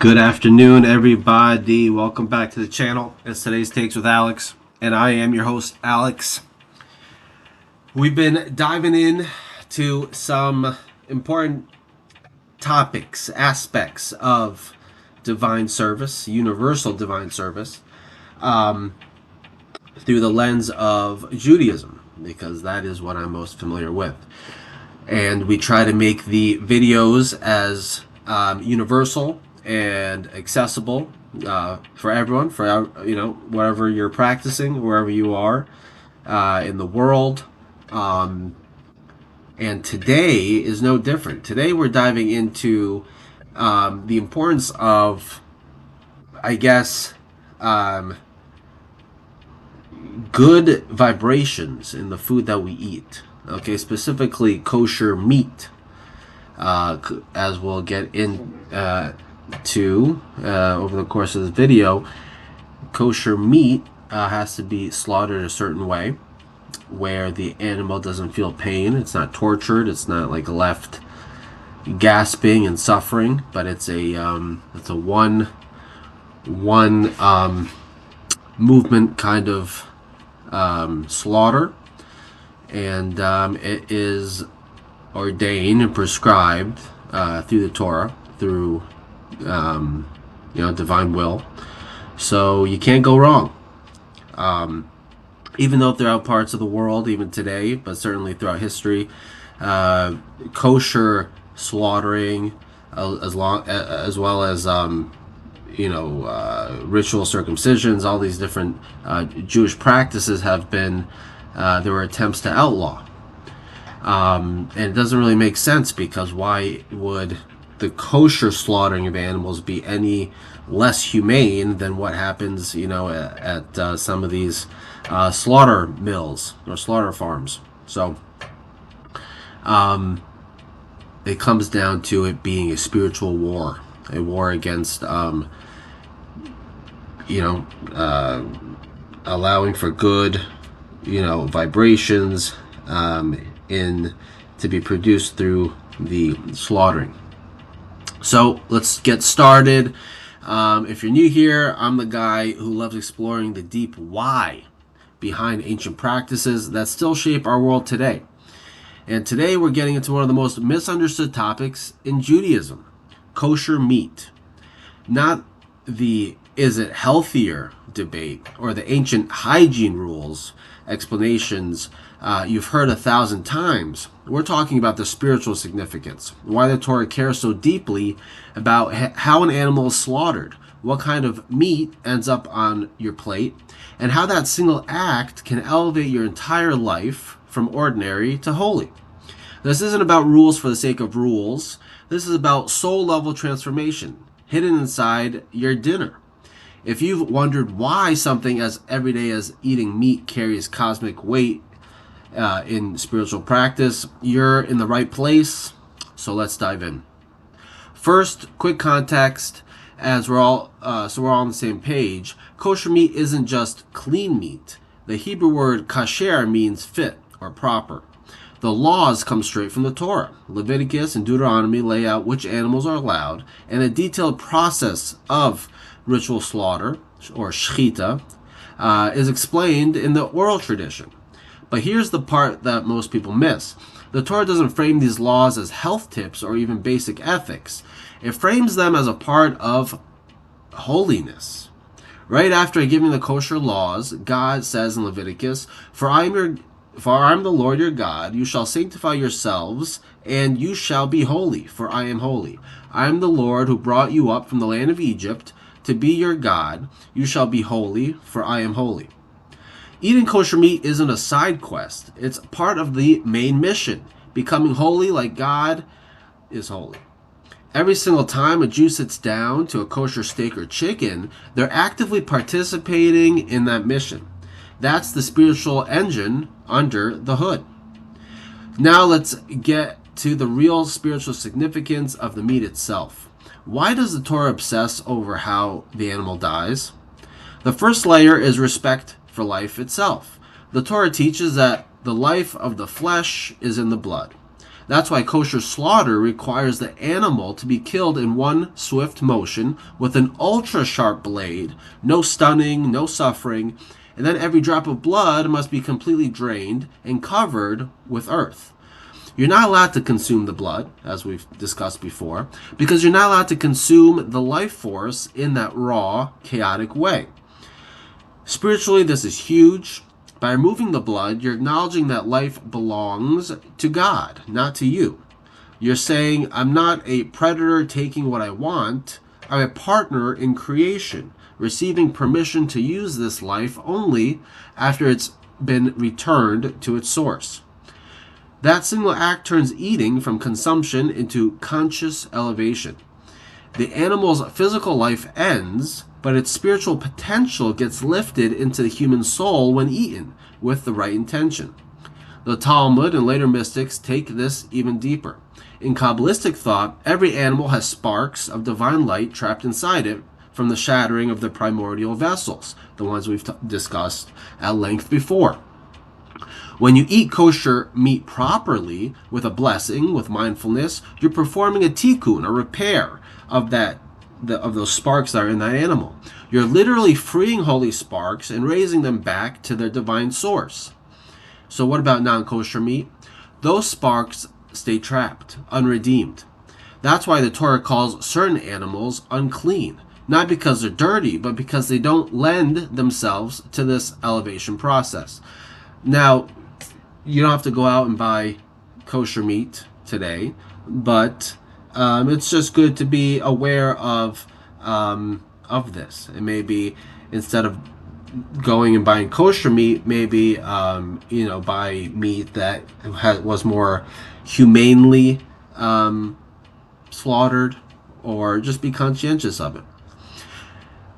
Good afternoon, everybody. Welcome back to the channel. It's today's Takes with Alex, and I am your host, Alex. We've been diving in to some important topics, aspects of divine service, universal divine service, through the lens of Judaism, because that is what I'm most familiar with. And we try to make the videos as universal and accessible for everyone, for wherever you're practicing, wherever you are in the world. And today is no different. Today we're diving into the importance of, I guess, good vibrations in the food that we eat. Okay, specifically kosher meat, as we'll get into over the course of this video. Kosher meat has to be slaughtered a certain way, where the animal doesn't feel pain. It's not tortured. It's not like left gasping and suffering, but it's a one movement kind of slaughter, and it is ordained and prescribed through the Torah, through divine will. So you can't go wrong. Even though throughout parts of the world, even today, but certainly throughout history, kosher slaughtering, as well as ritual circumcisions, all these different Jewish practices have been, there were attempts to outlaw. And it doesn't really make sense, because why would the kosher slaughtering of animals be any less humane than what happens, at some of these slaughter mills or slaughter farms? So it comes down to it being a spiritual war, a war against allowing for good vibrations in to be produced through the slaughtering. So let's get started. If you're new here, I'm the guy who loves exploring the deep why behind ancient practices that still shape our world today. And today we're getting into one of the most misunderstood topics in Judaism: kosher meat. Not the is it healthier debate or the ancient hygiene rules explanations you've heard 1,000 times. We're talking about the spiritual significance, why the Torah cares so deeply about how an animal is slaughtered, what kind of meat ends up on your plate, and how that single act can elevate your entire life from ordinary to holy. This isn't about rules for the sake of rules. This is about soul-level transformation hidden inside your dinner. If you've wondered why something as everyday as eating meat carries cosmic weight in spiritual practice, you're in the right place. So let's dive in. First, quick context, as we're all on the same page. Kosher meat isn't just clean meat. The Hebrew word kasher means fit or proper. The laws come straight from the Torah. Leviticus and Deuteronomy lay out which animals are allowed, and a detailed process of ritual slaughter, or shechita, is explained in the oral tradition. But here's the part that most people miss. The Torah doesn't frame these laws as health tips or even basic ethics. It frames them as a part of holiness. Right after giving the kosher laws, God says in Leviticus, For I am the Lord your God, you shall sanctify yourselves, and you shall be holy, for I am holy. I am the Lord who brought you up from the land of Egypt to be your God. You shall be holy, for I am holy. Eating kosher meat isn't a side quest. It's part of the main mission, becoming holy like God is holy. Every single time a Jew sits down to a kosher steak or chicken, they're actively participating in that mission. That's the spiritual engine under the hood. Now let's get to the real spiritual significance of the meat itself. Why does the Torah obsess over how the animal dies? The first layer is respect for life itself. The Torah teaches that the life of the flesh is in the blood. That's why kosher slaughter requires the animal to be killed in one swift motion with an ultra-sharp blade, no stunning, no suffering, and then every drop of blood must be completely drained and covered with earth. You're not allowed to consume the blood, as we've discussed before, because you're not allowed to consume the life force in that raw, chaotic way. Spiritually, this is huge. By removing the blood, you're acknowledging that life belongs to God, not to you. You're saying, I'm not a predator taking what I want. I'm a partner in creation, receiving permission to use this life only after it's been returned to its source. That single act turns eating from consumption into conscious elevation. The animal's physical life ends, but its spiritual potential gets lifted into the human soul when eaten with the right intention. The Talmud and later mystics take this even deeper. In Kabbalistic thought, every animal has sparks of divine light trapped inside it from the shattering of the primordial vessels, the ones we've discussed at length before. When you eat kosher meat properly, with a blessing, with mindfulness, you're performing a tikkun, a repair of those sparks that are in that animal. You're literally freeing holy sparks and raising them back to their divine source. So what about non-kosher meat? Those sparks stay trapped, unredeemed. That's why the Torah calls certain animals unclean, not because they're dirty, but because they don't lend themselves to this elevation process. Now, you don't have to go out and buy kosher meat today, but it's just good to be aware of this. And maybe instead of going and buying kosher meat, maybe buy meat that was more humanely slaughtered, or just be conscientious of it.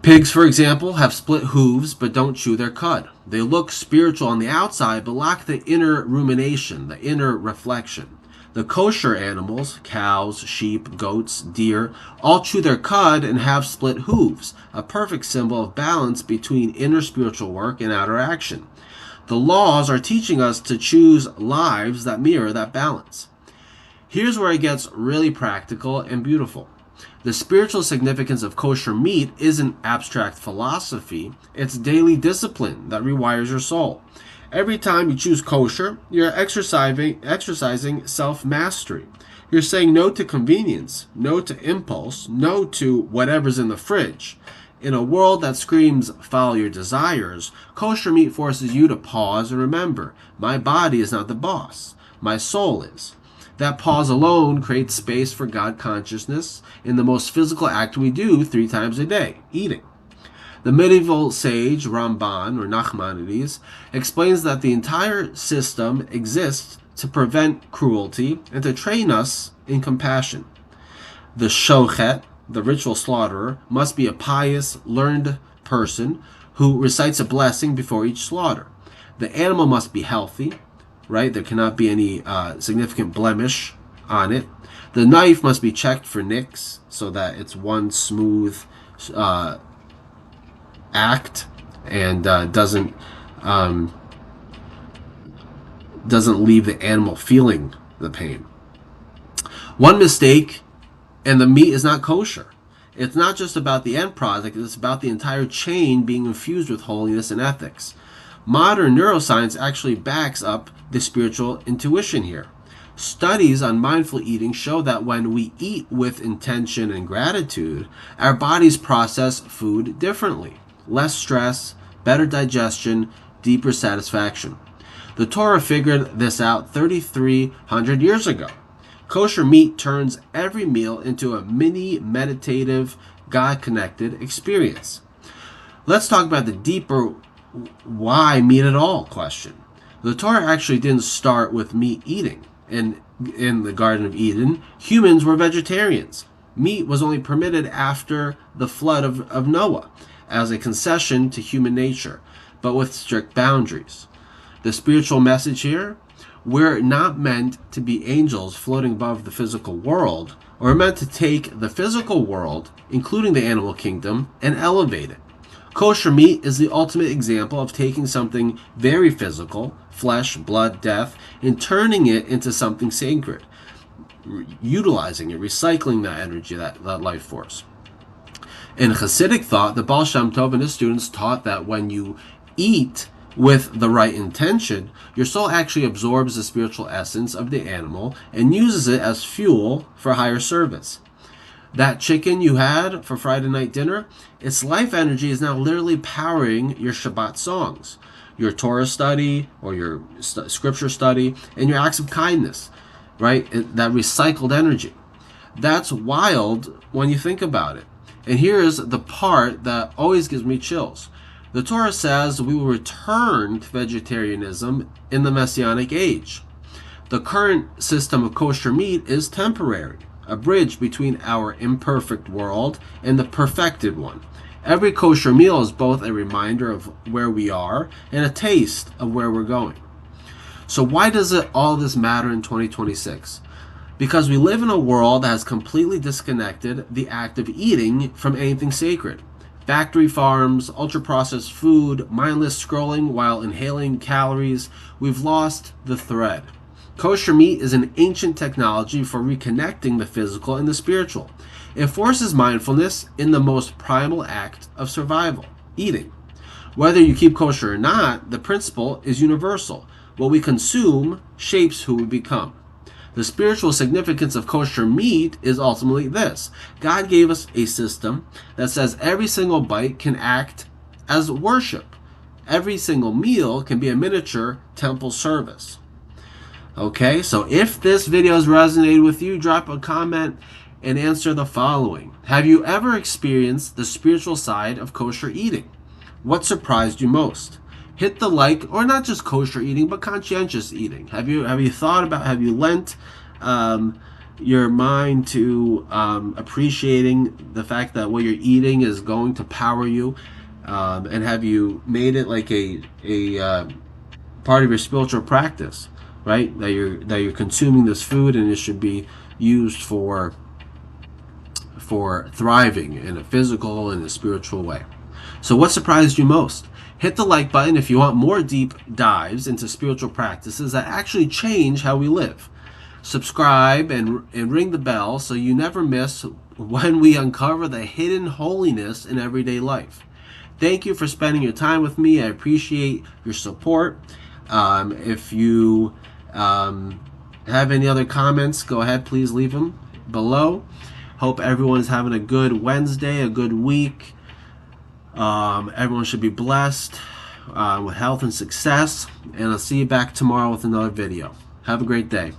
Pigs, for example, have split hooves but don't chew their cud. They look spiritual on the outside but lack the inner rumination, the inner reflection. The kosher animals, cows, sheep, goats, deer, all chew their cud and have split hooves, a perfect symbol of balance between inner spiritual work and outer action. The laws are teaching us to choose lives that mirror that balance. Here's where it gets really practical and beautiful. The spiritual significance of kosher meat isn't abstract philosophy, it's daily discipline that rewires your soul. Every time you choose kosher, you're exercising self-mastery. You're saying no to convenience, no to impulse, no to whatever's in the fridge. In a world that screams, follow your desires, kosher meat forces you to pause and remember, my body is not the boss, my soul is. That pause alone creates space for God consciousness in the most physical act we do 3 times a day, eating. The medieval sage Ramban, or Nachmanides, explains that the entire system exists to prevent cruelty and to train us in compassion. The shochet, the ritual slaughterer, must be a pious, learned person who recites a blessing before each slaughter. The animal must be healthy, right? There cannot be any significant blemish on it. The knife must be checked for nicks so that it's one smooth act and doesn't leave the animal feeling the pain. One mistake and the meat is not kosher. It's not just about the end product, it's about the entire chain being infused with holiness and ethics. Modern neuroscience actually backs up the spiritual intuition here. Studies on mindful eating show that when we eat with intention and gratitude, our bodies process food differently. Less stress, better digestion, deeper satisfaction. The Torah figured this out 3,300 years ago. Kosher meat turns every meal into a mini meditative, God-connected experience. Let's talk about the deeper why meat at all question. The Torah actually didn't start with meat eating. In the Garden of Eden, humans were vegetarians. Meat was only permitted after the flood of Noah as a concession to human nature, but with strict boundaries. The spiritual message here, we're not meant to be angels floating above the physical world. We're meant to take the physical world, including the animal kingdom, and elevate it. Kosher meat is the ultimate example of taking something very physical, flesh, blood, death, and turning it into something sacred. utilizing it, recycling that energy, that life force. In Hasidic thought, the Baal Shem Tov and his students taught that when you eat with the right intention, your soul actually absorbs the spiritual essence of the animal and uses it as fuel for higher service. That chicken you had for Friday night dinner, its life energy is now literally powering your Shabbat songs, your Torah study or your scripture study, and your acts of kindness, right? That recycled energy. That's wild when you think about it. And here's the part that always gives me chills. The Torah says we will return to vegetarianism in the Messianic age. The current system of kosher meat is temporary, a bridge between our imperfect world and the perfected one. Every kosher meal is both a reminder of where we are and a taste of where we're going. So why does all this matter in 2026? Because we live in a world that has completely disconnected the act of eating from anything sacred. Factory farms, ultra-processed food, mindless scrolling while inhaling calories, we've lost the thread. Kosher meat is an ancient technology for reconnecting the physical and the spiritual. It forces mindfulness in the most primal act of survival, eating. Whether you keep kosher or not, the principle is universal. What we consume shapes who we become. The spiritual significance of kosher meat is ultimately this. God gave us a system that says every single bite can act as worship. Every single meal can be a miniature temple service. Okay, so if this video has resonated with you, drop a comment and answer the following. Have you ever experienced the spiritual side of kosher eating? What surprised you most? Hit the like, or not just kosher eating, but conscientious eating. Have you lent your mind to appreciating the fact that what you're eating is going to power you, and have you made it like a part of your spiritual practice, right? That you're consuming this food and it should be used for thriving in a physical and a spiritual way. So what surprised you most? Hit the like button if you want more deep dives into spiritual practices that actually change how we live. Subscribe and ring the bell so you never miss when we uncover the hidden holiness in everyday life. Thank you for spending your time with me. I appreciate your support. If you have any other comments, go ahead, please leave them below. Hope everyone's having a good Wednesday, a good week. Everyone should be blessed with health and success, and I'll see you back tomorrow with another video. Have a great day.